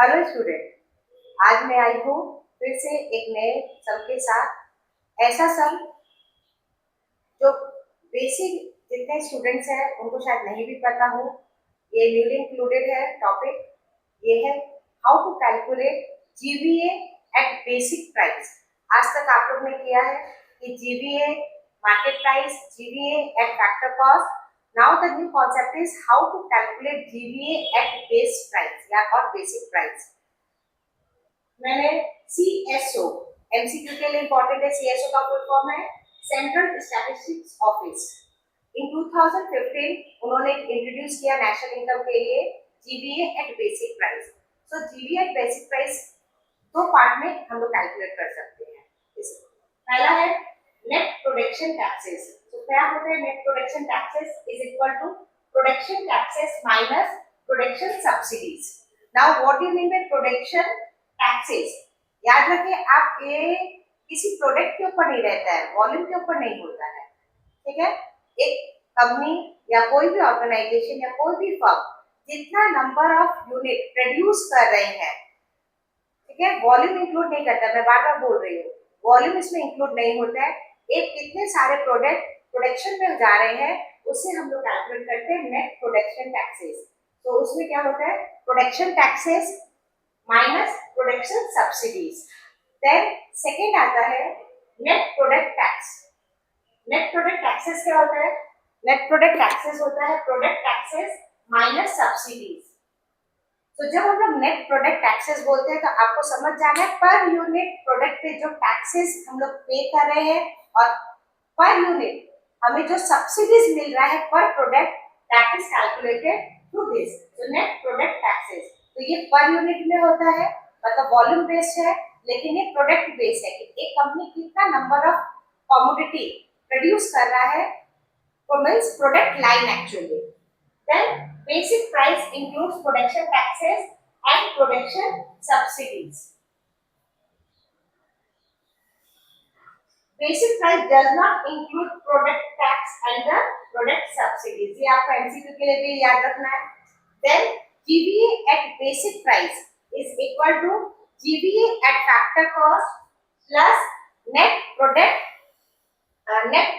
Hello student, आज मैं आई हूँ फिर से एक नए सम के साथ। ऐसा सम जो बेसिक जितने स्टूडेंट्स हैं उनको शायद नहीं भी पता हो। ये न्यूली इंक्लूडेड है टॉपिक। ये है how to calculate GVA at basic price. आज तक आप लोग ने किया है कि GVA market price, GVA at factor cost. Now the new concept is how to calculate GVA at base price या और बेसिक प्राइस। मैंने CSO, MCQ के लिए इंपॉर्टेंट है। CSO का फुल फॉर्म है सेंट्रल स्टैटिस्टिक्स ऑफिस। इन 2015 उन्होंने introduce किया नेशनल इनकम के लिए GVA at basic price. So GVA at basic price दो पार्ट में हम लोग कैलकुलेट कर सकते हैं। पहला है नेट प्रोडक्शन टैक्सेस। तो क्या होता है net production taxes is equal to production taxes minus production subsidies. Now what do you mean by production taxes? याद रखें, आप ये किसी प्रोडक्ट के ऊपर नहीं रहता है, वॉल्यूम के ऊपर नहीं होता है। ठीक है, एक कंपनी या कोई भी ऑर्गेनाइजेशन या कोई भी फर्म जितना नंबर ऑफ यूनिट प्रोड्यूस कर रहे हैं, ठीक है, वॉल्यूम इंक्लूड नहीं करता। मैं बार बार बोल रही हूँ, वॉल्यूम इसमें इंक्लूड नहीं होता है। एक कितने सारे प्रोडक्ट प्रोडक्शन में जा रहे हैं उससे हम लोग कैलकुलेट करते हैं नेट प्रोडक्शन टैक्सेस। तो उसमें क्या होता है production taxes minus production subsidies. Then second आता है net product tax. Net product taxes क्या होता है? नेट प्रोडक्ट टैक्सेस होता है प्रोडक्ट टैक्सेस माइनस सब्सिडीज। तो जब हम लोग नेट प्रोडक्ट टैक्सेस बोलते हैं तो आपको समझ जाना है पर यूनिट प्रोडक्ट पे जो टैक्सेस हम लोग पे कर रहे हैं और पर यूनिट हमें जो सब्सिडीज मिल रहा है पर product, that is calculated through this. तो नेट प्रोडक्ट टैक्सेस, तो ये पर यूनिट में होता है, मतलब वॉल्यूम बेस्ड है, लेकिन ये प्रोडक्ट बेस्ड है कि एक कंपनी कितना नंबर ऑफ कमोडिटी प्रोड्यूस कर रहा है, वो means product line actually. Then basic price includes production taxes and production subsidies. Basic price does not include product tax and the product subsidies. ये आपको MCQ के लिए भी याद रखना है। Then GVA at basic price is equal to GVA at factor cost plus net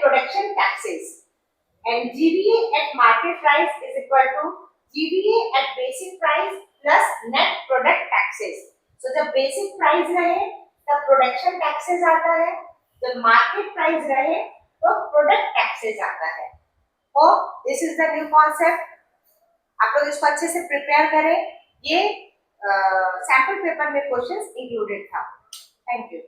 production taxes. And GVA at market price is equal to GVA at basic price plus net product taxes. So जब basic price रहे तब production taxes आता है, जब market price रहे तो product taxes आता है। Hope this is the new concept. आप लोग इसको अच्छे से प्रिपेयर करें। ये सैम्पल पेपर में क्वेश्चंस इंक्लूडेड था। Thank you.